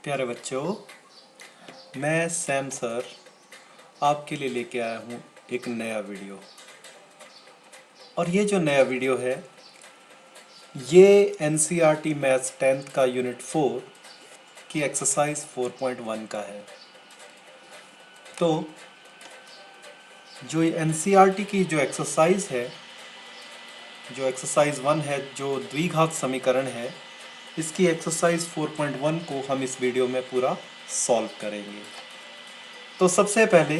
प्यारे बच्चों, मैं सैम सर आपके लिए लेके आया हूँ एक नया वीडियो। और ये जो नया वीडियो है ये एनसीईआरटी मैथ्स 10th का यूनिट 4 की एक्सरसाइज 4.1 का है। तो जो एनसीईआरटी की जो एक्सरसाइज है, जो एक्सरसाइज 1 है, जो द्विघात समीकरण है, इसकी एक्सरसाइज 4.1 को हम इस वीडियो में पूरा सॉल्व करेंगे। तो सबसे पहले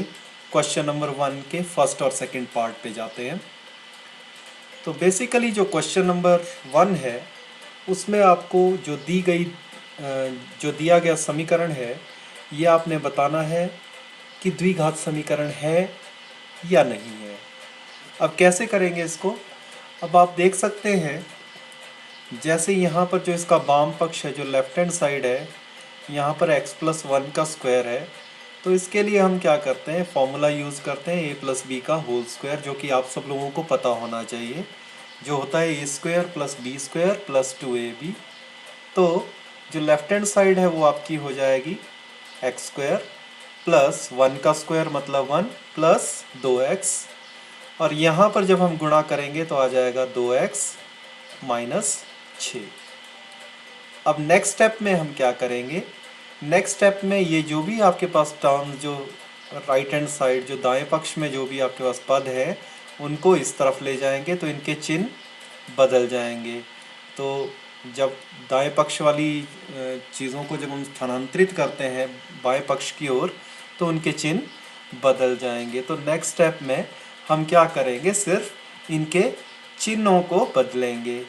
क्वेश्चन नंबर 1 के फर्स्ट और सेकंड पार्ट पे जाते हैं। तो बेसिकली जो क्वेश्चन नंबर 1 है उसमें आपको जो दिया गया समीकरण है ये आपने बताना है कि द्विघात समीकरण है या नहीं है। अब कैसे करेंगे इसको? अब आप देख सकते हैं, जैसे यहाँ पर जो इसका वाम पक्ष है, जो लेफ्ट हैंड साइड है, यहाँ पर x+1 का स्क्वायर है। तो इसके लिए हम क्या करते हैं, फॉर्मूला यूज़ करते हैं a+b का होल स्क्वायर, जो कि आप सब लोगों को पता होना चाहिए, जो होता है a² + b² + 2ab। तो जो लेफ्ट हैंड साइड है वो आपकी हो जाएगी x² + 1 का स्क्वायर मतलब 1 + 2x, और यहाँ पर जब हम गुणा करेंगे तो आ जाएगा 2x - 6। अब नेक्स्ट स्टेप में हम क्या करेंगे, नेक्स्ट स्टेप में ये जो भी आपके पास टर्म, जो राइट हैंड साइड, जो दाएं पक्ष में जो भी आपके पास पद है उनको इस तरफ ले जाएंगे तो इनके चिन्ह बदल जाएंगे। तो जब दाएं पक्ष वाली चीज़ों को जब हम स्थानांतरित करते हैं बाएं पक्ष की ओर तो उनके चिन्ह बदल जाएंगे। तो नेक्स्ट स्टेप में हम क्या करेंगे, सिर्फ इनके चिन्हों को बदलेंगे।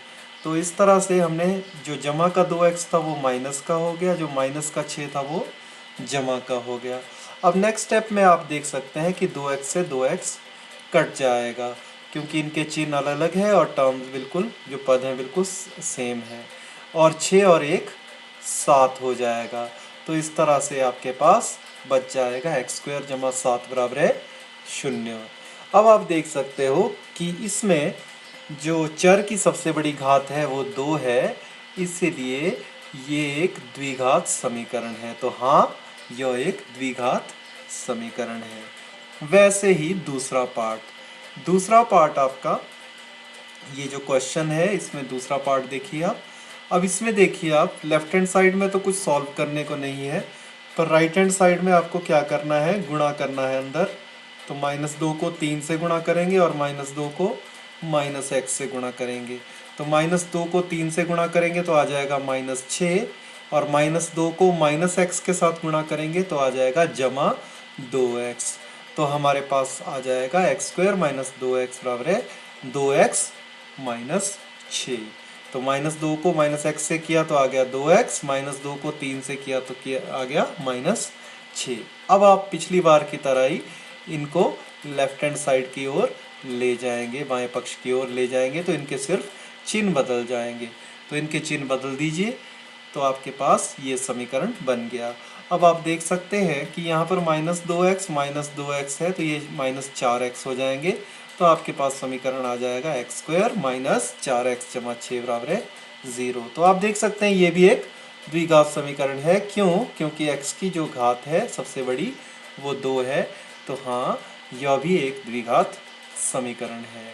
तो इस तरह से हमने जो जमा का 2x था वो माइनस का हो गया, जो माइनस का 6 था वो जमा का हो गया। अब नेक्स्ट स्टेप में आप देख सकते हैं कि 2x से 2x कट जाएगा, क्योंकि इनके चिन्ह अलग अलग है और टर्म्स बिल्कुल, जो पद हैं बिल्कुल सेम है, और 6 और 1 7 हो जाएगा। तो इस तरह से आपके पास बच जाएगा x² + 7 = 0। अब आप देख सकते हो कि इसमें जो चर की सबसे बड़ी घात है वो 2 है, इसीलिए ये एक द्विघात समीकरण है। तो हाँ, यह एक द्विघात समीकरण है। वैसे ही दूसरा पार्ट आपका, ये जो क्वेश्चन है इसमें दूसरा पार्ट देखिए आप। अब इसमें देखिए आप, लेफ्ट हैंड साइड में तो कुछ सॉल्व करने को नहीं है, पर राइट हैंड साइड में आपको क्या करना है, गुणा करना है अंदर। तो -2 को 3 से गुणा करेंगे और -2 को -x से गुणा करेंगे। तो -2 को 3 से गुणा करेंगे तो आ जाएगा -6, और -2 को -x के साथ गुणा करेंगे तो आ जाएगा जमा 2x। तो हमारे पास आ जाएगा x² - 2x = 2x - 6। तो -2 को -x से किया तो आ गया 2x, -2 को 3 से किया तो आ गया -6। अब आप पिछली बार की तरह ही इनको लेफ्ट हैंड साइड की ओर ले जाएंगे, बाएं पक्ष की ओर ले जाएंगे, तो इनके सिर्फ चिन्ह बदल जाएंगे। तो इनके चिन्ह बदल दीजिए तो आपके पास ये समीकरण बन गया। अब आप देख सकते हैं कि यहाँ पर -2x है, तो ये -4x हो जाएंगे। तो आपके पास समीकरण आ जाएगा x² - 4x + 6 = 0। तो आप देख सकते हैं ये भी एक द्विघात समीकरण है। क्यों? क्योंकि x की जो घात है सबसे बड़ी वो 2 है। तो हाँ, यह भी एक द्विघात समीकरण है।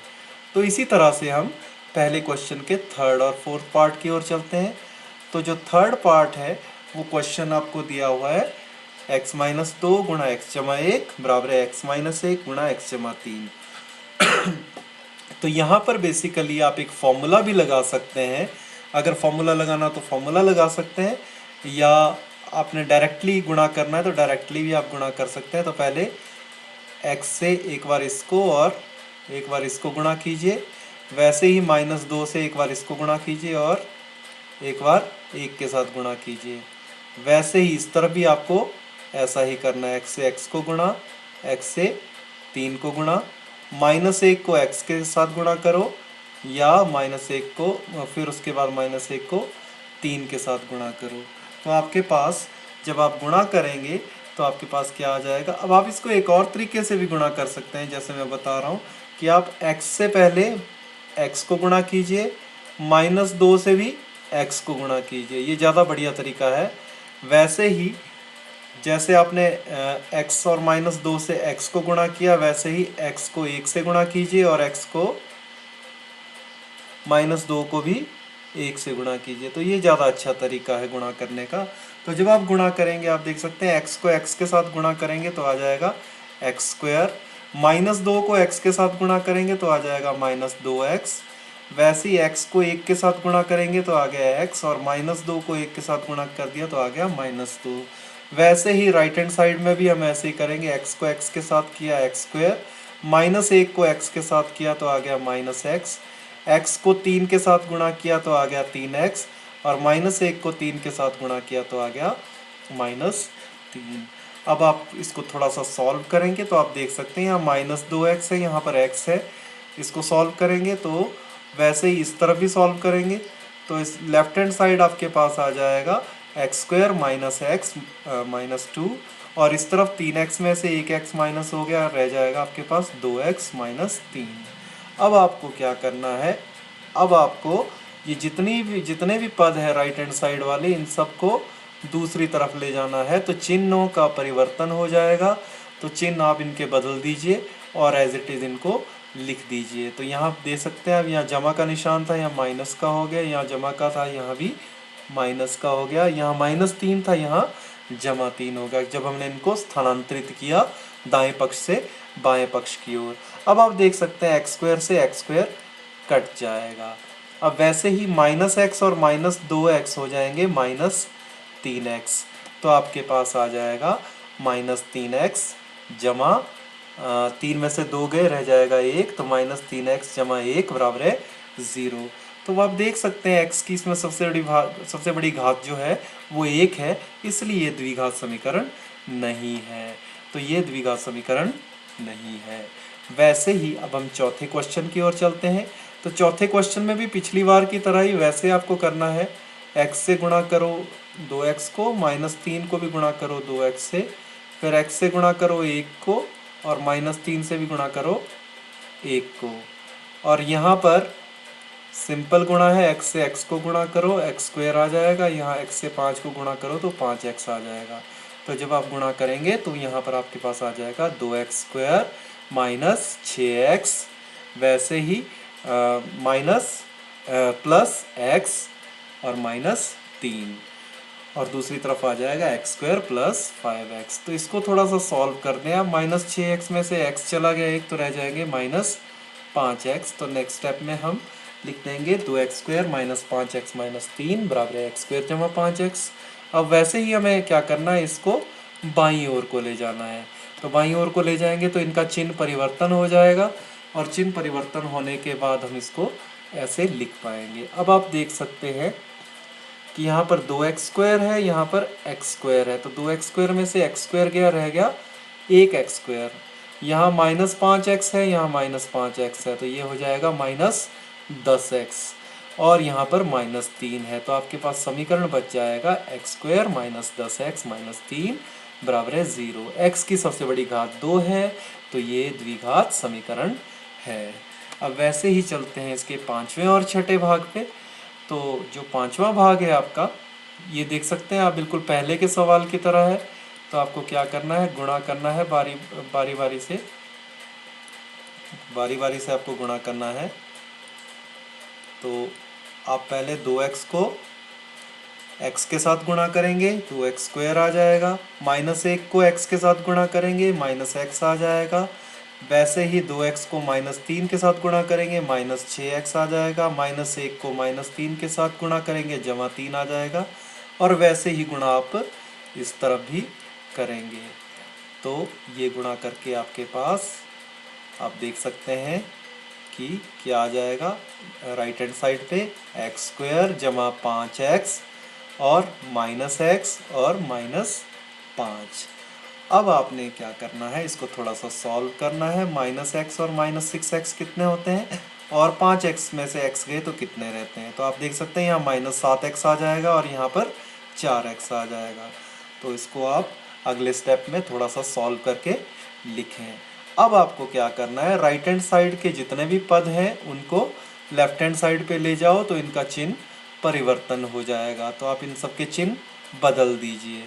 तो इसी तरह से हम पहले क्वेश्चन के थर्ड और फोर्थ पार्ट की ओर चलते हैं। तो जो थर्ड पार्ट है वो क्वेश्चन आपको दिया हुआ है x - 2 × x - 1 = x - 1 × x - 3। तो यहाँ पर बेसिकली आप एक फॉर्मूला भी लगा सकते हैं। अगर फॉर्मूला लगाना तो फॉर्मूला लगा सकते हैं, या आपने डायरेक्टली गुणा करना है तो डायरेक्टली भी आप गुणा कर सकते हैं। तो पहले x से एक बार इसको और एक बार इसको गुणा कीजिए, वैसे ही -2 से एक बार इसको गुणा कीजिए और एक बार 1 के साथ गुणा कीजिए। वैसे ही इस तरफ भी आपको ऐसा ही करना है, x से x को गुणा, x से 3 को गुणा, -1 को x के साथ गुणा करो, या -1 को फिर उसके बाद -1 को 3 के साथ गुणा करो। तो आपके पास जब आप गुणा करेंगे तो आपके पास क्या आ जाएगा। अब आप इसको एक और तरीके से भी गुणा कर सकते हैं, जैसे मैं बता रहा हूँ कि आप x से पहले x को गुणा कीजिए, -2 से भी x को गुणा कीजिए। ये ज़्यादा बढ़िया तरीका है। वैसे ही जैसे आपने x और -2 से x को गुणा किया, वैसे ही x को 1 से गुणा कीजिए और x को -2 को भी 1 से गुणा कीजिए। तो ये ज़्यादा अच्छा तरीका है गुणा करने का। तो जब आप गुणा करेंगे आप देख सकते हैं x को x के साथ गुणा करेंगे तो आ जाएगा x², -2 को x के साथ गुणा करेंगे तो आ जाएगा -2x। वैसे ही x को 1 के साथ गुणा करेंगे तो आ गया x, और -2 को 1 के साथ गुणा कर दिया तो आ गया -2। वैसे ही राइट हैंड साइड में भी हम ऐसे ही करेंगे, x को x के साथ किया x², -1 को x के साथ किया तो आ गया -x, x को 3 के साथ गुणा किया तो आ गया 3x, और -1 को 3 के साथ गुणा किया तो आ गया -3। अब आप इसको थोड़ा सा सॉल्व करेंगे तो आप देख सकते हैं यहाँ -2x है, यहाँ पर x है। इसको सॉल्व करेंगे तो वैसे ही इस तरफ भी सॉल्व करेंगे तो इस लेफ्ट हैंड साइड आपके पास आ जाएगा x² -x -2, और इस तरफ 3x में से 1x माइनस हो गया, रह जाएगा आपके पास 2x -3। अब आपको क्या करना है, अब आपको ये जितने भी पद है राइट हैंड साइड वाले, इन सबको दूसरी तरफ ले जाना है। तो चिन्हों का परिवर्तन हो जाएगा, तो चिन्ह आप इनके बदल दीजिए और एज इट इज़ इनको लिख दीजिए। तो यहाँ आप दे सकते हैं, अब यहाँ जमा का निशान था, यहाँ माइनस का हो गया, यहाँ जमा का था, यहाँ भी माइनस का हो गया, यहाँ -3 था, यहाँ -3 हो गया जब हमने इनको स्थानांतरित किया दाएं पक्ष से बाएं पक्ष की ओर। अब आप देख सकते हैं x² से x² कट जाएगा। अब वैसे ही -x और -2x हो जाएंगे -3x, तो आपके पास आ जाएगा -3x जमा 3 में से 2 गए, रह जाएगा 1, तो -3x जमा 1 बराबर है 0। तो आप देख सकते हैं x की इसमें सबसे बड़ी घात जो है वो 1 है, इसलिए ये द्विघात समीकरण नहीं है। तो ये द्विघात समीकरण नहीं है। वैसे ही अब हम चौथे क्वेश्चन की ओर चलते हैं। तो चौथे क्वेश्चन में भी पिछली बार की तरह ही वैसे आपको करना है, x से गुणा करो 2x को, -3 को भी गुणा करो 2x से, फिर x से गुणा करो 1 को, और -3 से भी गुणा करो 1 को। और यहाँ पर सिंपल गुणा है, x से x को गुणा करो, x² आ जाएगा, यहाँ x से 5 को गुणा करो तो 5x आ जाएगा। तो जब आप गुणा करेंगे तो यहाँ पर आपके पास आ जाएगा 2x² -6x, वैसे ही माइनस प्लस x और -3, और दूसरी तरफ आ जाएगा x² + 5x। तो इसको थोड़ा सा सॉल्व कर दें आप, -6x में से x चला गया एक, तो रह जाएंगे -5x। तो नेक्स्ट स्टेप में हम लिख देंगे 2x² -5x -3 बराबर है x² जमा 5x। अब वैसे ही हमें क्या करना है, इसको बाईं ओर को ले जाना है। तो बाईं ओर को ले जाएंगे तो इनका चिन्ह परिवर्तन हो जाएगा, और चिन्ह परिवर्तन होने के बाद हम इसको ऐसे लिख पाएंगे। अब आप देख सकते हैं कि यहाँ पर 2x² है, यहाँ पर x² है, तो 2x² में से x² गया, रह गया 1x²। यहाँ -5x है, यहाँ -5x है, तो ये हो जाएगा -10x, और यहाँ पर -3 है, तो आपके पास समीकरण बच जाएगा x² -10x -3 बराबर है 0। x की सबसे बड़ी घात 2 है, तो ये द्विघात समीकरण है। अब वैसे ही चलते हैं इसके पांचवें और छठे भाग पे। तो जो पांचवा भाग है आपका, ये देख सकते हैं आप बिल्कुल पहले के सवाल की तरह है। तो आपको क्या करना है, गुणा करना है बारी बारी से आपको गुणा करना है। तो आप पहले 2x को x के साथ गुणा करेंगे तो x² आ जाएगा, -1 को x के साथ गुणा करेंगे -x आ जाएगा, वैसे ही 2x को -3 के साथ गुणा करेंगे -6x आ जाएगा, -1 को -3 के साथ गुणा करेंगे -3 आ जाएगा, और वैसे ही गुणा आप इस तरफ भी करेंगे। तो ये गुणा करके आपके पास आप देख सकते हैं कि क्या आ जाएगा, राइट हैंड साइड पे x² जमा 5x और -x और -5। अब आपने क्या करना है, इसको थोड़ा सा सॉल्व करना है। -x और -6x कितने होते हैं, और 5x में से x गए तो कितने रहते हैं। तो आप देख सकते हैं यहाँ -7x आ जाएगा, और यहाँ पर 4x आ जाएगा। तो इसको आप अगले स्टेप में थोड़ा सा सॉल्व करके लिखें। अब आपको क्या करना है, राइट हैंड साइड के जितने भी पद हैं उनको लेफ्ट हैंड साइड पे ले जाओ, तो इनका चिन्ह परिवर्तन हो जाएगा। तो आप इन सब के चिन्ह बदल दीजिए।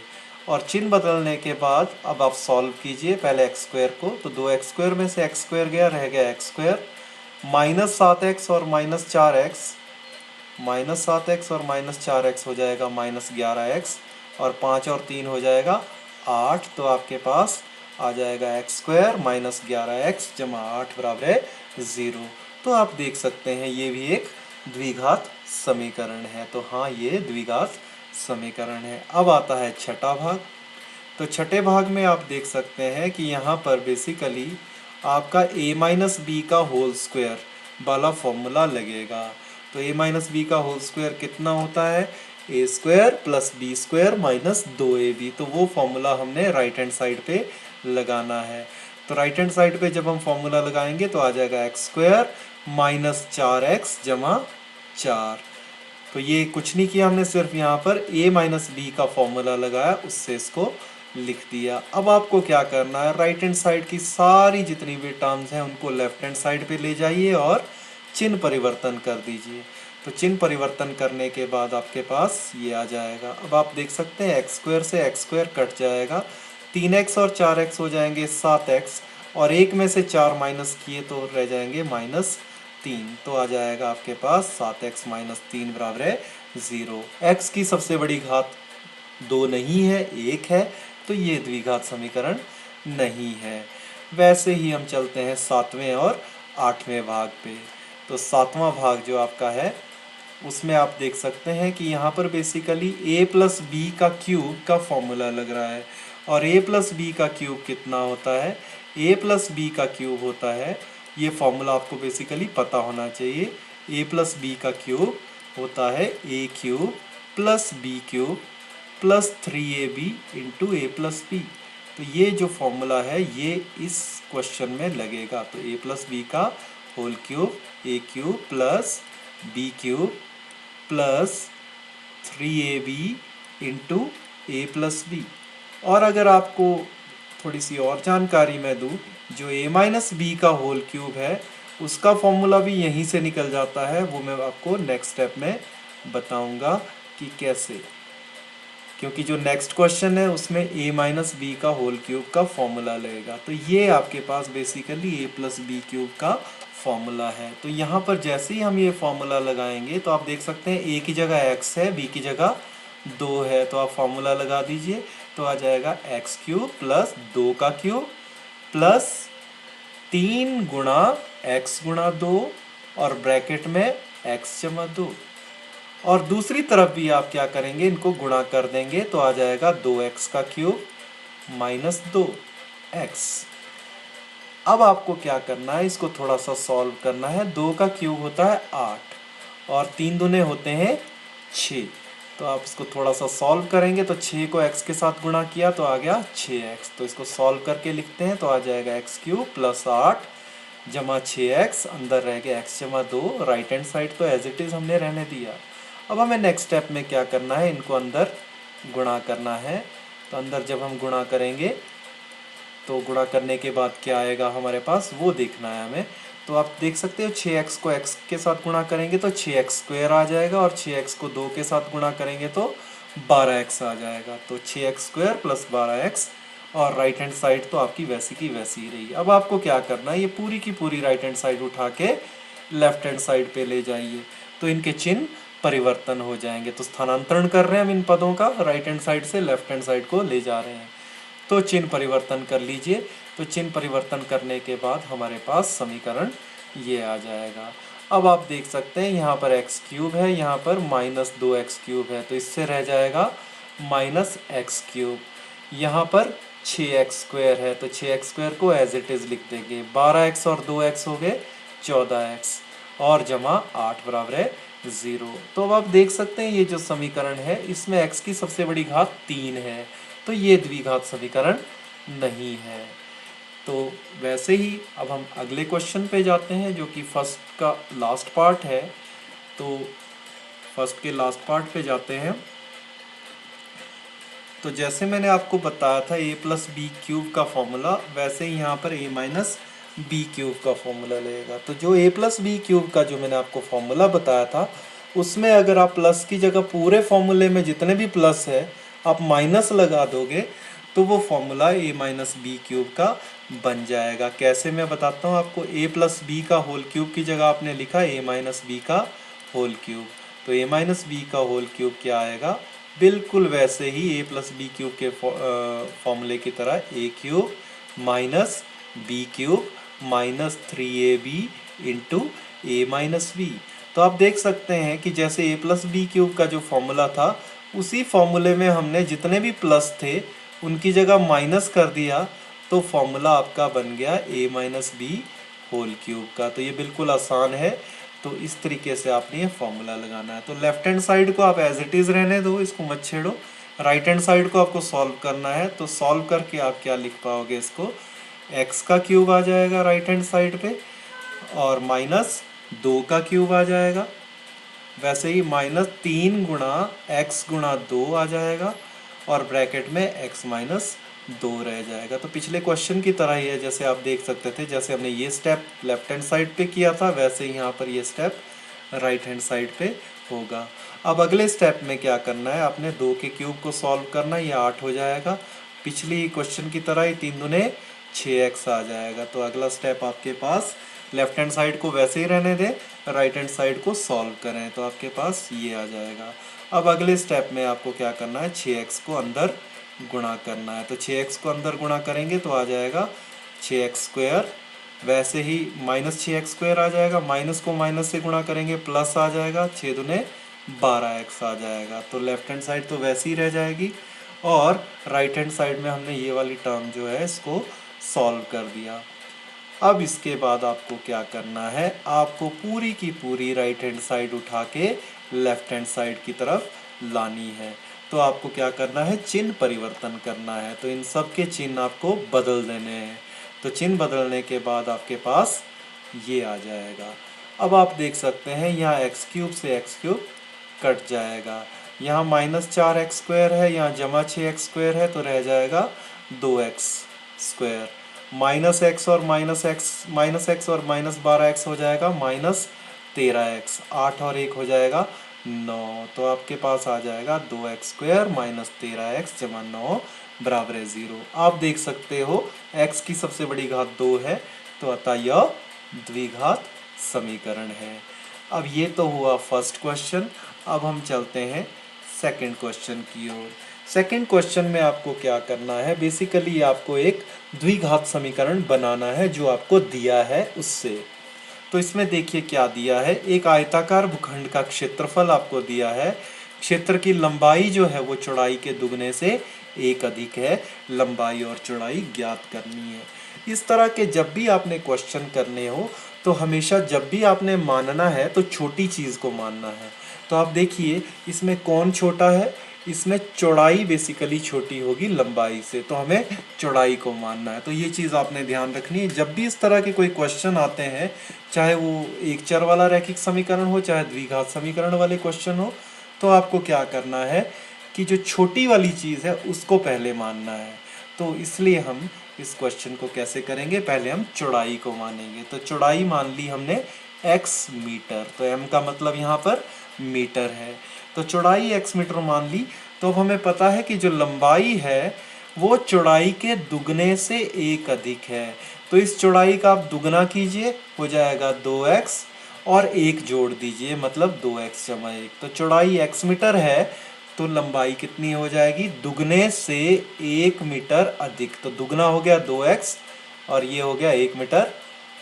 और चिन्ह बदलने के बाद अब आप सॉल्व कीजिए पहले एक्स स्क्वायर को। तो 2x² में से एक्स स्क्वायर गया, रह गया एक्स स्क्वायर। -7x और -4x, -7x और -4x हो जाएगा -11x, और 5 और 3 हो जाएगा 8। तो आपके पास आ जाएगा एक्स स्क्वायर -11x जमा 8 बराबर है 0। तो आप देख सकते हैं ये भी एक द्विघात समीकरण है। तो हाँ, ये द्विघात समीकरण है। अब आता है छठा भाग। तो छठे भाग में आप देख सकते हैं कि यहाँ पर बेसिकली आपका a-b का होल स्क्वायर वाला फॉर्मूला लगेगा। तो a-b का होल स्क्वायर कितना होता है? a² + b² - 2ab। तो वो फॉर्मूला हमने राइट हैंड साइड पे लगाना है। तो राइट हैंड साइड पे जब हम फॉर्मूला लगाएंगे तो आ जाएगा x² - 4x जमा 4। तो ये कुछ नहीं किया हमने, सिर्फ यहाँ पर a-b का फॉर्मूला लगाया, उससे इसको लिख दिया। अब आपको क्या करना है, राइट हैंड साइड की सारी जितनी भी टर्म्स हैं उनको लेफ्ट हैंड साइड पे ले जाइए और चिन्ह परिवर्तन कर दीजिए। तो चिन्ह परिवर्तन करने के बाद आपके पास ये आ जाएगा। अब आप देख सकते हैं x² से x² कट जाएगा, 3x और 4x हो जाएंगे 7x, और 1 में से 4 माइनस किए तो रह जाएंगे -3। तो आ जाएगा आपके पास 7x - 3 बराबर है 0। x की सबसे बड़ी घात 2 नहीं है, 1 है। तो ये द्विघात समीकरण नहीं है। वैसे ही हम चलते हैं 7वें और 8वें भाग पे। तो 7वां भाग जो आपका है उसमें आप देख सकते हैं कि यहाँ पर बेसिकली a + b का क्यूब का फॉर्मूला लग रहा है। और a + b का क्यूब कितना होता है? a + b का क्यूब होता है, ये फॉर्मूला आपको बेसिकली पता होना चाहिए। a + b का क्यूब होता है a³ + b³ + 3ab × a + b। तो ये जो फॉर्मूला है ये इस क्वेश्चन में लगेगा। तो a + b का whole cube a³ + b³ + 3ab × a + b। और अगर आपको थोड़ी सी और जानकारी मैं दूं, जो a - b का होल क्यूब है उसका फॉर्मूला भी यहीं से निकल जाता है। वो मैं आपको नेक्स्ट स्टेप में बताऊंगा कि कैसे, क्योंकि जो नेक्स्ट क्वेश्चन है उसमें a - b का होल क्यूब का फॉर्मूला लगेगा। तो ये आपके पास बेसिकली a + b³ का फॉर्मूला है। तो यहाँ पर जैसे ही हम ये फॉर्मूला लगाएंगे तो आप देख सकते हैं a की जगह x है, b की जगह 2 है। तो आप फॉर्मूला लगा दीजिए, तो आ जाएगा x³ + 2 का क्यूब प्लस 3 गुणा x गुणा 2 और ब्रैकेट में x जमा 2। और दूसरी तरफ भी आप क्या करेंगे, इनको गुणा कर देंगे तो आ जाएगा 2x का क्यूब - 2x। अब आपको क्या करना है, इसको थोड़ा सा सॉल्व करना है। 2 का क्यूब होता है 8 और 3 दूने होते हैं 6। तो आप इसको थोड़ा सा सॉल्व करेंगे तो 6 को x के साथ गुणा किया तो आ गया 6x। तो इसको सॉल्व करके लिखते हैं तो आ जाएगा x³ + 8 जमा 6x, अंदर रह गया x जमा 2। राइट हैंड साइड तो एज इट इज़ हमने रहने दिया। अब हमें नेक्स्ट स्टेप में क्या करना है, इनको अंदर गुणा करना है। तो अंदर जब हम गुणा करेंगे तो गुणा करने के बाद क्या आएगा हमारे पास वो देखना है हमें। तो आप देख सकते हो 6x को x के साथ गुणा करेंगे तो 6x² आ जाएगा, और 6x को 2 के साथ गुणा करेंगे तो 12x आ जाएगा। तो 6x² + 12x, और राइट हैंड साइड तो आपकी वैसी की वैसी ही रही। अब आपको क्या करना है, ये पूरी की पूरी राइट हैंड साइड उठा के लेफ्ट हैंड साइड पे ले जाइए, तो इनके चिन्ह परिवर्तन हो जाएंगे। तो स्थानांतरण कर रहे हैं हम इन पदों का, राइट हैंड साइड से लेफ्ट हैंड साइड को ले जा रहे हैं। तो चिन्ह परिवर्तन कर लीजिए। तो चिन्ह परिवर्तन करने के बाद हमारे पास समीकरण ये आ जाएगा। अब आप देख सकते हैं यहाँ पर x³ है, यहाँ पर -2x³ है, तो इससे रह जाएगा -x³। यहाँ पर 6x² है, तो 6x² को एज इट इज़ लिख देंगे। 12x और 2x हो गए 14x, और जमा 8 बराबर है 0। तो अब आप देख सकते हैं ये जो समीकरण है इसमें x की सबसे बड़ी घात 3 है, तो ये द्विघात समीकरण नहीं है। तो वैसे ही अब हम अगले क्वेश्चन पे जाते हैं जो कि फर्स्ट का लास्ट पार्ट है। तो फर्स्ट के लास्ट पार्ट पे जाते हैं। तो जैसे मैंने आपको बताया था a + b³ का फॉर्मूला, वैसे ही यहाँ पर a - b³ का फॉर्मूला लगेगा। तो जो a + b³ का जो मैंने आपको फॉर्मूला बताया था उसमें अगर आप प्लस की जगह पूरे फॉर्मूले में जितने भी प्लस है आप माइनस लगा दोगे तो वो formula a minus B cube का बन जाएगा। कैसे, मैं बताता हूँ आपको। a प्लस बी का होल क्यूब की जगह आपने लिखा a माइनस बी का होल क्यूब, तो a माइनस बी का होल क्यूब क्या आएगा, बिल्कुल वैसे ही a प्लस बी क्यूब के फॉर्मूले की तरह a cube minus B cube minus 3ab into A minus B. तो आप देख सकते हैं कि जैसे a प्लस बी क्यूब का जो फॉर्मूला था, उसी फॉर्मूले में हमने जितने भी प्लस थे उनकी जगह माइनस कर दिया, तो फॉर्मूला आपका बन गया a minus B whole cube का। तो ये बिल्कुल आसान है। तो इस तरीके से आपने ये फॉर्मूला लगाना है। तो लेफ्ट हैंड साइड को आप एज इट इज़ रहने दो, इसको मत छेड़ो। राइट हैंड साइड को आपको सॉल्व करना है। तो सॉल्व करके आप क्या लिख पाओगे, इसको x का क्यूब आ जाएगा राइट हैंड साइड पे, और माइनस 2 का क्यूब आ जाएगा। वैसे ही माइनस 3 गुणा एक्स गुणा 2 आ जाएगा, और ब्रैकेट में x माइनस 2 रह जाएगा। तो पिछले क्वेश्चन की तरह ही है, जैसे आप देख सकते थे, जैसे हमने ये स्टेप लेफ्ट हैंड साइड पे किया था, वैसे ही यहाँ पर ये स्टेप राइट हैंड साइड पे होगा। अब अगले स्टेप में क्या करना है, आपने 2 के क्यूब को सॉल्व करना है, ये 8 हो जाएगा। पिछली क्वेश्चन की तरह ही 3 दूने 6x आ जाएगा। तो अगला स्टेप आपके पास, लेफ्ट हैंड साइड को वैसे ही रहने दें, राइट हैंड साइड को सॉल्व करें, तो आपके पास ये आ जाएगा। अब अगले स्टेप में आपको क्या करना है, 6x को अंदर गुणा करना है। तो 6x को अंदर गुणा करेंगे तो आ जाएगा 6x स्क्वायर, वैसे ही माइनस 6x स्क्वायर आ जाएगा, माइनस को माइनस से गुणा करेंगे प्लस आ जाएगा, 6 दूने 12x आ जाएगा। तो लेफ्ट हैंड साइड तो वैसे ही रह जाएगी, और राइट हैंड साइड में हमने ये वाली टर्म जो है इसको सॉल्व कर दिया। अब इसके बाद आपको क्या करना है, आपको पूरी की पूरी राइट हैंड साइड उठा के लेफ्ट हैंड साइड की तरफ लानी है। तो आपको क्या करना है, चिन्ह परिवर्तन करना है। तो इन सब के चिन्ह आपको बदल देने हैं। तो चिन्ह बदलने के बाद आपके पास ये आ जाएगा। अब आप देख सकते हैं यहाँ एक्स क्यूब से एक्स क्यूब कट जाएगा, यहाँ माइनस 4x स्क्वायर है, यहाँ जमा 6x स्क्वायर है, तो रह जाएगा 2x स्क्वायर। माइनस एक्स और माइनस एक्स और माइनस 12x हो जाएगा माइनस 13x, 8 और 1 हो जाएगा 9। तो आपके पास आ जाएगा 2x स्क्वायर माइनस 13x जमा 9 बराबर है 0। आप देख सकते हो x की सबसे बड़ी घात 2 है, तो अतः यह द्विघात समीकरण है। अब ये तो हुआ फर्स्ट क्वेश्चन। अब हम चलते हैं सेकंड क्वेश्चन की ओर। सेकंड क्वेश्चन में आपको क्या करना है, बेसिकली आपको एक द्विघात समीकरण बनाना है जो आपको दिया है उससे। तो इसमें देखिए क्या दिया है, एक आयताकार भूखंड का क्षेत्रफल आपको दिया है। क्षेत्र की लंबाई जो है वो चौड़ाई के दुगने से 1 अधिक है। लंबाई और चौड़ाई ज्ञात करनी है। इस तरह के जब भी आपने क्वेश्चन करने हो तो हमेशा जब भी आपने मानना है तो छोटी चीज़ को मानना है। तो आप देखिए इसमें कौन छोटा है, इसमें चौड़ाई बेसिकली छोटी होगी लंबाई से, तो हमें चौड़ाई को मानना है। तो ये चीज़ आपने ध्यान रखनी है जब भी इस तरह के कोई क्वेश्चन आते हैं, चाहे वो एक चर वाला रैखिक समीकरण हो, चाहे द्विघात समीकरण वाले क्वेश्चन हो, तो आपको क्या करना है कि जो छोटी वाली चीज़ है उसको पहले मानना है। तो इसलिए हम इस क्वेश्चन को कैसे करेंगे, पहले हम चौड़ाई को मानेंगे। तो चौड़ाई मान ली हमने x मीटर, तो m का मतलब यहाँ पर मीटर है, तो चौड़ाई x मीटर मान ली। तो अब हमें पता है कि जो लंबाई है वो चौड़ाई के दुगने से 1 अधिक है। तो इस चौड़ाई का आप दुगना कीजिए, हो जाएगा 2x, और 1 जोड़ दीजिए मतलब 2x जमा 1। तो चौड़ाई x मीटर है, तो लंबाई कितनी हो जाएगी, दुगने से 1 मीटर अधिक। तो दुगना हो गया 2x, और ये हो गया 1 मीटर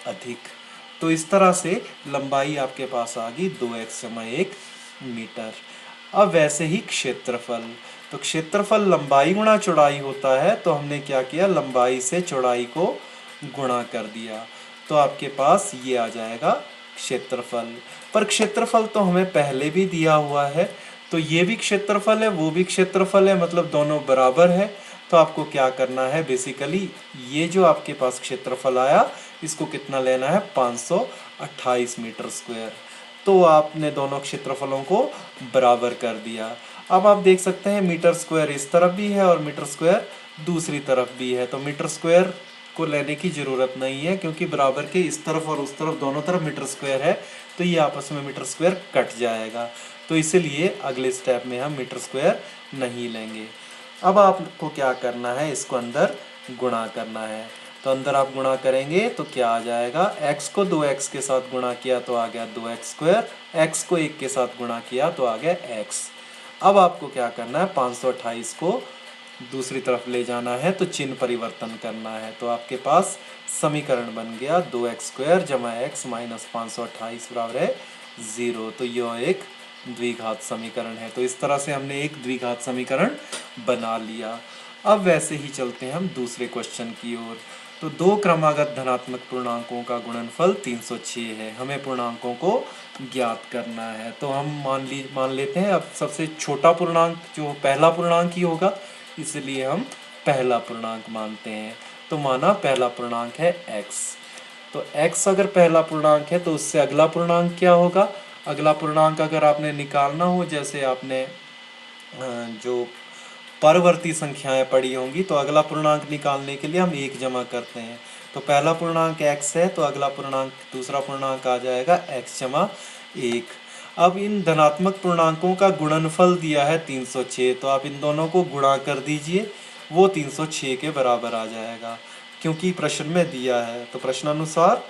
अधिक। तो इस तरह से लंबाई आपके पास आ गई 2x जमा 1 मीटर। अब वैसे ही क्षेत्रफल, तो क्षेत्रफल लंबाई गुणा चौड़ाई होता है, तो हमने क्या किया, लंबाई से चौड़ाई को गुणा कर दिया, तो आपके पास ये आ जाएगा क्षेत्रफल। पर क्षेत्रफल तो हमें पहले भी दिया हुआ है, तो ये भी क्षेत्रफल है वो भी क्षेत्रफल है, मतलब दोनों बराबर है। तो आपको क्या करना है, बेसिकली ये जो आपके पास क्षेत्रफल आया इसको कितना लेना है, 528 मीटर स्क्वायर। तो आपने दोनों क्षेत्रफलों को बराबर कर दिया। अब आप देख सकते हैं मीटर स्क्वायर इस तरफ भी है और मीटर स्क्वायर दूसरी तरफ भी है, तो मीटर स्क्वायर को लेने की ज़रूरत नहीं है क्योंकि बराबर के इस तरफ और उस तरफ दोनों तरफ मीटर स्क्वायर है, तो ये आपस में मीटर स्क्वायर कट जाएगा। तो इसीलिए अगले स्टेप में हम मीटर स्क्वायर नहीं लेंगे। अब आपको क्या करना है, इसको अंदर गुणा करना है। तो अंदर आप गुणा करेंगे तो क्या आ जाएगा, x को 2x के साथ गुणा किया तो आ गया 2x², x को 1 के साथ गुणा किया तो आ गया x। अब आपको क्या करना है, 528 को दूसरी तरफ ले जाना है तो चिन्ह परिवर्तन करना है। तो आपके पास समीकरण बन गया 2x² जमा x माइनस 528 बराबर है 0। तो यह एक द्विघात समीकरण है। तो इस तरह से हमने एक द्विघात समीकरण बना लिया। अब वैसे ही चलते हैं हम दूसरे क्वेश्चन की ओर। तो दो क्रमागत धनात्मक पूर्णांकों का गुणनफल 306 है, हमें पूर्णांकों को ज्ञात करना है। तो हम मान लेते हैं अब सबसे छोटा पूर्णांक जो पहला पूर्णांक ही होगा, इसलिए हम पहला पूर्णांक मानते हैं। तो माना पहला पूर्णांक है x। तो x अगर पहला पूर्णांक है तो उससे अगला पूर्णांक क्या होगा, अगला पूर्णांक अगर आपने निकालना हो, जैसे आपने जो परवर्ती संख्याएं पढ़ी होंगी, तो अगला पूर्णांक निकालने के लिए हम 1 जमा करते हैं। तो पहला पूर्णांक x है तो अगला पूर्णांक दूसरा पूर्णांक आ जाएगा x जमा 1। अब इन धनात्मक पूर्णांकों का गुणनफल दिया है 306, तो आप इन दोनों को गुणा कर दीजिए, वो 306 के बराबर आ जाएगा क्योंकि प्रश्न में दिया है। तो प्रश्नानुसार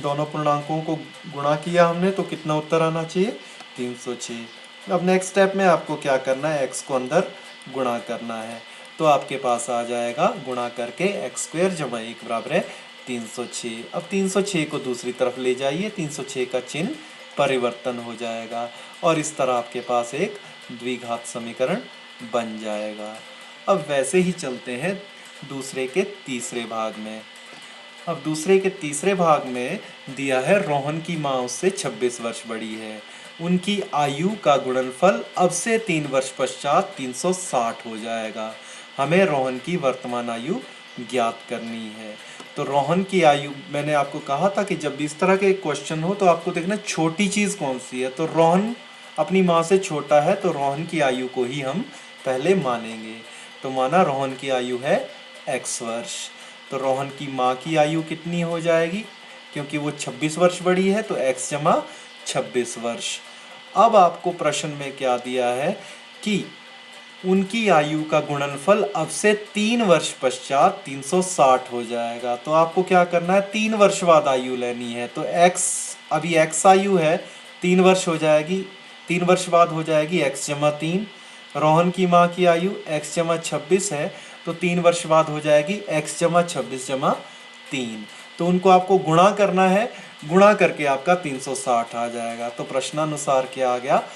दोनों पूर्णांकों को गुणा किया हमने, तो कितना उत्तर आना चाहिए, 306। अब नेक्स्ट स्टेप में आपको क्या करना है, x को अंदर गुणा करना है। तो आपके पास आ जाएगा गुणा करके x² जमा 1 बराबर है 306। अब 306 को दूसरी तरफ ले जाइए, 306 का चिन्ह परिवर्तन हो जाएगा और इस तरह आपके पास एक द्विघात समीकरण बन जाएगा। अब वैसे ही चलते हैं दूसरे के तीसरे भाग में। अब दूसरे के तीसरे भाग में दिया है रोहन की माँ उससे 26 वर्ष बड़ी है, उनकी आयु का गुणनफल अब से 3 वर्ष पश्चात 360 हो जाएगा, हमें रोहन की वर्तमान आयु ज्ञात करनी है। तो रोहन की आयु, मैंने आपको कहा था कि जब भी इस तरह के क्वेश्चन हो तो आपको देखना छोटी चीज़ कौन सी है। तो रोहन अपनी माँ से छोटा है, तो रोहन की आयु को ही हम पहले मानेंगे। तो माना रोहन की आयु है x वर्ष, तो रोहन की माँ की आयु कितनी हो जाएगी, क्योंकि वो 26 वर्ष बड़ी है, तो x जमा 26 वर्ष। अब आपको प्रश्न में क्या दिया है कि उनकी आयु का गुणनफल अब से 3 वर्ष पश्चात 360 हो जाएगा। तो आपको क्या करना है, 3 वर्ष बाद आयु लेनी है। तो x, अभी x आयु है, 3 वर्ष हो जाएगी, 3 वर्ष बाद हो जाएगी x जमा 3। रोहन की माँ की आयु x जमा 26 है, तो 3 वर्ष बाद हो जाएगी x जमा 26 जमा 3। तो उनको आपको गुणा करना है, गुणा करके आपका 360 आ जाएगा। तो प्रश्नानुसार क्या आ गया,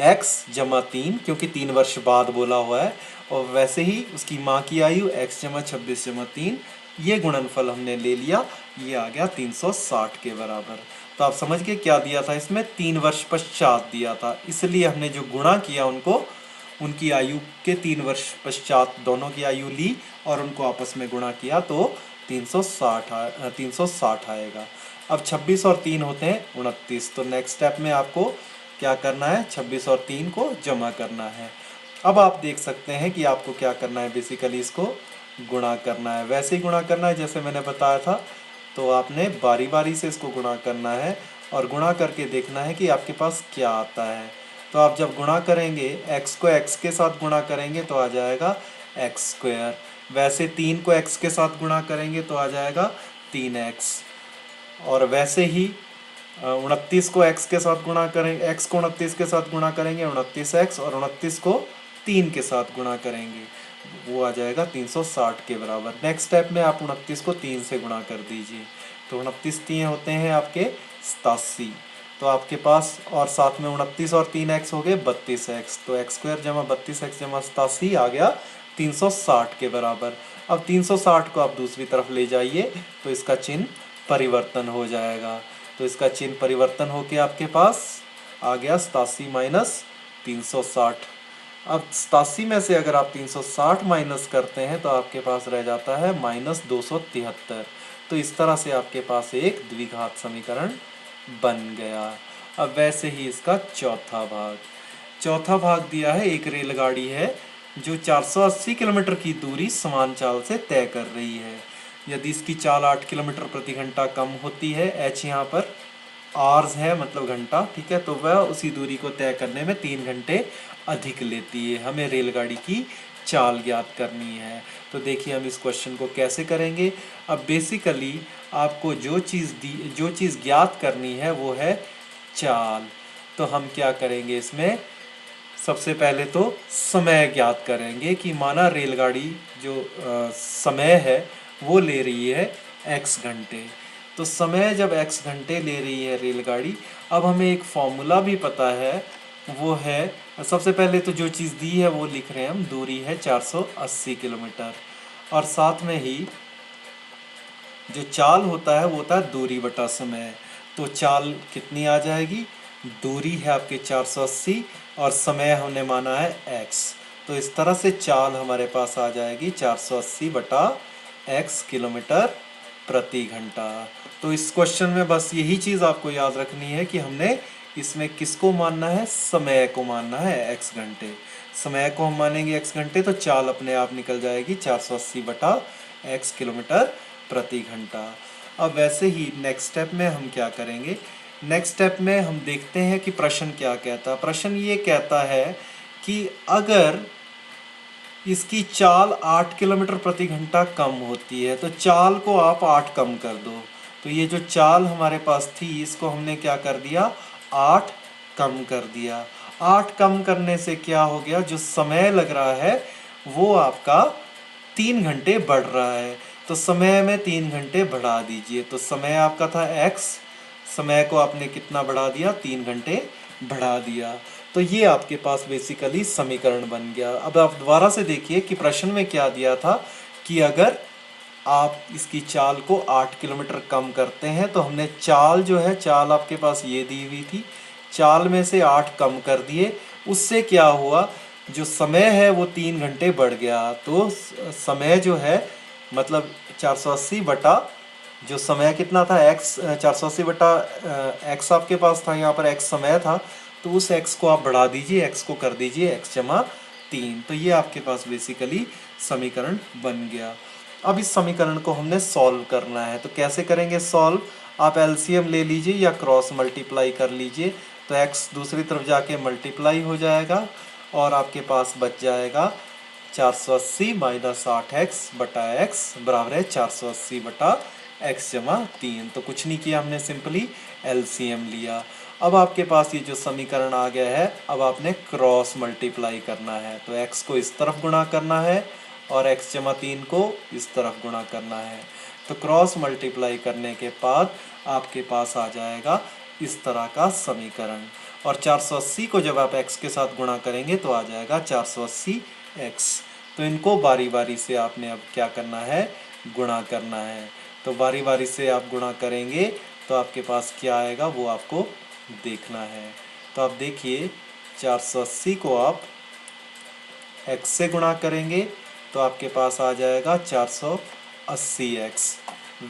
x जमा 3, क्योंकि 3 वर्ष बाद बोला हुआ है, और वैसे ही उसकी माँ की आयु x जमा 26 जमा 3, ये गुणनफल हमने ले लिया, ये आ गया 360 के बराबर। तो आप समझ गए क्या दिया था इसमें, 3 वर्ष पश्चात दिया था, इसलिए हमने जो गुणा किया उनको, उनकी आयु के 3 वर्ष पश्चात दोनों की आयु ली और उनको आपस में गुणा किया तो 360 आएगा। अब 26 और 3 होते हैं 29। तो नेक्स्ट स्टेप में आपको क्या करना है, 26 और 3 को जमा करना है। अब आप देख सकते हैं कि आपको क्या करना है, बेसिकली इसको गुणा करना है, वैसे ही गुणा करना है जैसे मैंने बताया था। तो आपने बारी बारी से इसको गुणा करना है और गुणा करके देखना है कि आपके पास क्या आता है। तो आप जब गुणा करेंगे, x को x के साथ गुणा करेंगे तो आ जाएगा x², वैसे 3 को x के साथ गुणा करेंगे तो आ जाएगा 3x, और वैसे ही 29 को x के साथ गुणा करेंगे, x को 29 के साथ गुणा करेंगे 29x, और 29 को 3 के साथ गुणा करेंगे वो आ जाएगा 360 के बराबर। नेक्स्ट स्टेप में आप 29 को 3 से गुणा कर दीजिए, तो 29 3 होते हैं आपके 87। तो आपके पास और साथ में 29 और 3x हो गए 32x, तो x² जमा 32x जमा 87 आ गया 360 के बराबर। अब 360 को आप दूसरी तरफ ले जाइए तो इसका चिन्ह परिवर्तन हो जाएगा। तो इसका चिन्ह परिवर्तन होके आपके पास आ गया 87 माइनस 360। अब 87 में से अगर आप 360 माइनस करते हैं तो आपके पास रह जाता है माइनस 273। तो इस तरह से आपके पास एक द्विघात समीकरण बन गया। अब वैसे ही इसका चौथा भाग दिया है, एक रेलगाड़ी है जो 480 किलोमीटर की दूरी समान चाल से तय कर रही है। यदि इसकी चाल 8 किलोमीटर प्रति घंटा कम होती है, h यहाँ पर आवर्स है मतलब घंटा, ठीक है, तो वह उसी दूरी को तय करने में 3 घंटे अधिक लेती है। हमें रेलगाड़ी की चाल ज्ञात करनी है। तो देखिए हम इस क्वेश्चन को कैसे करेंगे। अब बेसिकली आपको जो चीज़ ज्ञात करनी है वो है चाल। तो हम क्या करेंगे इसमें, सबसे पहले तो समय ज्ञात करेंगे कि माना रेलगाड़ी जो समय है वो ले रही है x घंटे। तो समय जब x घंटे ले रही है रेलगाड़ी, अब हमें एक फॉर्मूला भी पता है, वो है, सबसे पहले तो जो चीज़ दी है वो लिख रहे हैं हम, दूरी है 480 किलोमीटर, और साथ में ही जो चाल होता है वो होता है दूरी बटा समय। तो चाल कितनी आ जाएगी, दूरी है आपके 480 और समय हमने माना है x। तो इस तरह से चाल हमारे पास आ जाएगी 480 बटा x किलोमीटर प्रति घंटा। तो इस क्वेश्चन में बस यही चीज़ आपको याद रखनी है कि हमने इसमें किसको मानना है, समय को मानना है x घंटे। समय को हम मानेंगे x घंटे तो चाल अपने आप निकल जाएगी 480 बटा x किलोमीटर प्रति घंटा। अब वैसे ही नेक्स्ट स्टेप में हम क्या करेंगे, नेक्स्ट स्टेप में हम देखते हैं कि प्रश्न क्या कहता है। प्रश्न ये कहता है कि अगर इसकी चाल 8 किलोमीटर प्रति घंटा कम होती है तो चाल को आप 8 कम कर दो। तो ये जो चाल हमारे पास थी इसको हमने क्या कर दिया, 8 कम कर दिया। 8 कम करने से क्या हो गया, जो समय लग रहा है वो आपका 3 घंटे बढ़ रहा है। तो समय में 3 घंटे बढ़ा दीजिए। तो समय आपका था x, समय को आपने कितना बढ़ा दिया, 3 घंटे बढ़ा दिया। तो ये आपके पास बेसिकली समीकरण बन गया। अब आप दोबारा से देखिए कि प्रश्न में क्या दिया था कि अगर आप इसकी चाल को 8 किलोमीटर कम करते हैं, तो हमने चाल जो है, चाल आपके पास ये दी हुई थी, चाल में से 8 कम कर दिए, उससे क्या हुआ, जो समय है वो 3 घंटे बढ़ गया। तो समय जो है मतलब 480 बटा जो समय कितना था x, 480 बटा x आपके पास था, यहाँ पर x समय था, तो उस x को आप बढ़ा दीजिए, x को कर दीजिए x जमा 3। तो ये आपके पास बेसिकली समीकरण बन गया। अब इस समीकरण को हमने सॉल्व करना है। तो कैसे करेंगे सॉल्व, आप एलसीएम ले लीजिए या क्रॉस मल्टीप्लाई कर लीजिए। तो x दूसरी तरफ जाके मल्टीप्लाई हो जाएगा और आपके पास बच जाएगा 480 माइनस 8x बटा x बराबर है 480 बटा x जमा 3। तो कुछ नहीं किया हमने, सिंपली एलसीएम लिया। अब आपके पास ये जो समीकरण आ गया है, अब आपने क्रॉस मल्टीप्लाई करना है। तो x को इस तरफ गुणा करना है और x जमा 3 को इस तरफ गुणा करना है। तो क्रॉस मल्टीप्लाई करने के बाद आपके पास आ जाएगा इस तरह का समीकरण, और 480 को जब आप x के साथ गुणा करेंगे तो आ जाएगा 480x। तो इनको बारी बारी से आपने अब क्या करना है, गुणा करना है। तो बारी बारी से आप गुणा करेंगे तो आपके पास क्या आएगा वो आपको देखना है। तो आप देखिए 480 को आप x से गुणा करेंगे तो आपके पास आ जाएगा 480x।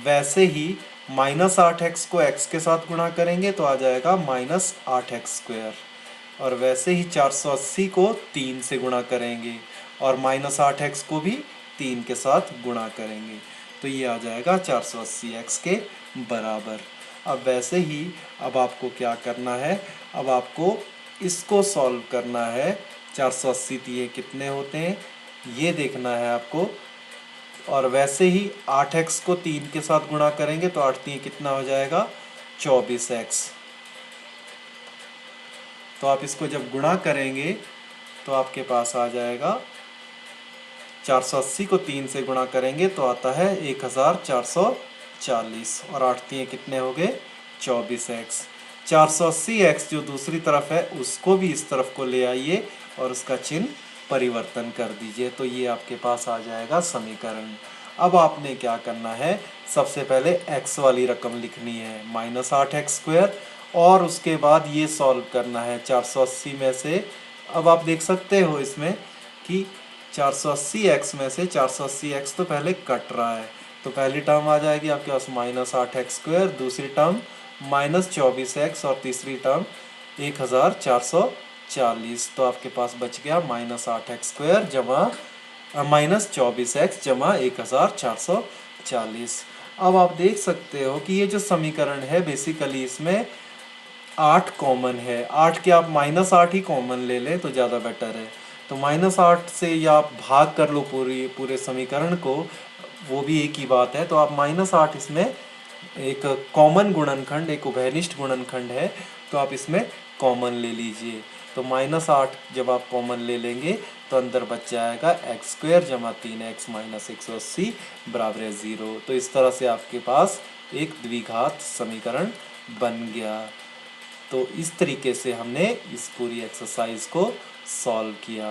वैसे ही माइनस 8x को x के साथ गुणा करेंगे तो आ जाएगा माइनस 8x स्क्वायर। और वैसे ही 480 को 3 से गुणा करेंगे और माइनस 8x को भी 3 के साथ गुणा करेंगे तो ये आ जाएगा 480x के बराबर। अब वैसे ही अब आपको क्या करना है, अब आपको इसको सॉल्व करना है। 480 दिए कितने होते हैं ये देखना है आपको, और वैसे ही 8x को 3 के साथ गुणा करेंगे तो 8 3 कितना हो जाएगा 24x। तो आप इसको जब गुणा करेंगे तो आपके पास आ जाएगा 480 को 3 से गुणा करेंगे तो आता है 1440 और 8 3 कितने हो गए 24x। 480x जो दूसरी तरफ है उसको भी इस तरफ को ले आइए और उसका चिन्ह परिवर्तन कर दीजिए। तो ये आपके पास आ जाएगा समीकरण। अब आपने क्या करना है, सबसे पहले x वाली रकम लिखनी है माइनस 8x स्क्वायर, और उसके बाद ये सॉल्व करना है 480 में से। अब आप देख सकते हो इसमें कि 480x में से 480x तो पहले कट रहा है, तो पहली टर्म आ जाएगी आपके पास माइनस 8x स्क्वायर, दूसरी टर्म माइनस 24x और तीसरी टर्म 1440। तो आपके पास बच गया माइनस 8x स्क्वायर जमा माइनस 24x जमा 1440। अब आप देख सकते हो कि ये जो समीकरण है बेसिकली इसमें 8 कॉमन है। 8 के आप माइनस 8 ही कॉमन ले लें तो ज़्यादा बेटर है। तो -8 से या आप भाग कर लो पूरे समीकरण को, वो भी एक ही बात है। तो आप -8 इसमें एक कॉमन गुणनखंड, एक उभयनिष्ठ गुणनखंड है, तो आप इसमें कॉमन ले लीजिए। तो -8 जब आप कॉमन ले लेंगे तो अंदर बच जाएगा x² जमा 3x माइनस 180 बराबर है 0। तो इस तरह से आपके पास एक द्विघात समीकरण बन गया। तो इस तरीके से हमने इस पूरी एक्सरसाइज को सॉल्व किया।